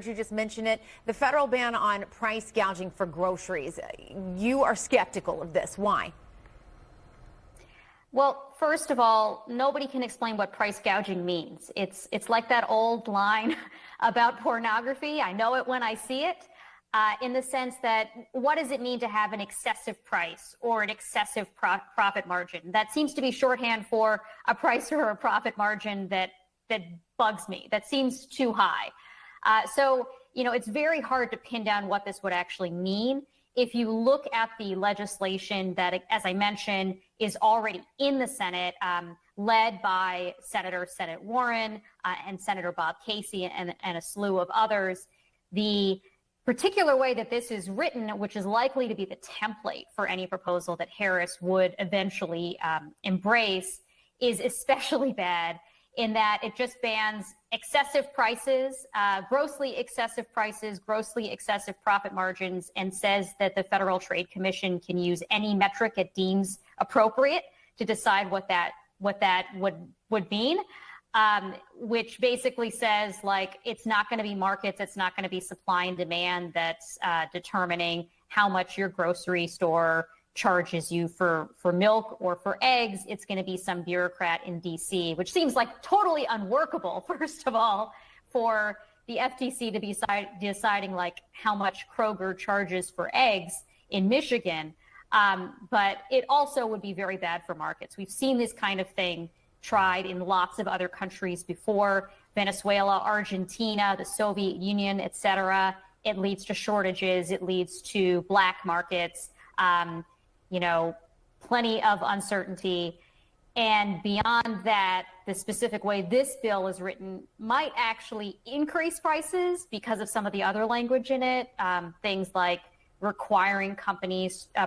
you just mentioned it, the federal ban on price gouging for groceries. You are skeptical of this. Why? Well, first of all, nobody can explain what price gouging means. It's like that old line about pornography. I know it when I see it, in the sense that what does it mean to have an excessive price or an excessive profit margin? That seems to be shorthand for a price or a profit margin that bugs me. That seems too high. So, it's very hard to pin down what this would actually mean. If you look at the legislation that, as I mentioned, is already in the Senate, led by Senate Warren and Senator Bob Casey and a slew of others, the particular way that this is written, which is likely to be the template for any proposal that Harris would eventually embrace, is especially bad in that it just bans excessive prices, grossly excessive prices, grossly excessive profit margins, and says that the Federal Trade Commission can use any metric it deems appropriate to decide what that would mean, which basically says, like, it's not going to be markets, it's not going to be supply and demand that's determining how much your grocery store charges you for milk or for eggs. It's going to be some bureaucrat in DC, which seems like totally unworkable, first of all, for the FTC to be deciding like how much Kroger charges for eggs in Michigan. But it also would be very bad for markets. We've seen this kind of thing tried in lots of other countries before: Venezuela, Argentina, the Soviet Union, et cetera. It leads to shortages. It leads to black markets. Plenty of uncertainty. And beyond that, the specific way this bill is written might actually increase prices because of some of the other language in it. Things like requiring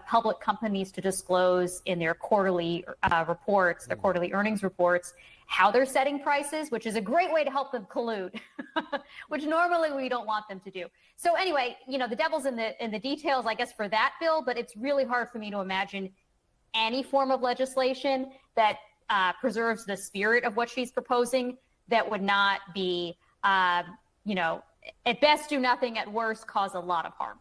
public companies to disclose in their quarterly reports, their quarterly earnings reports, how they're setting prices, which is a great way to help them collude, which normally we don't want them to do. So anyway, the devil's in the details, I guess, for that bill, but it's really hard for me to imagine any form of legislation that preserves the spirit of what she's proposing that would not be, at best do nothing, at worst cause a lot of harm.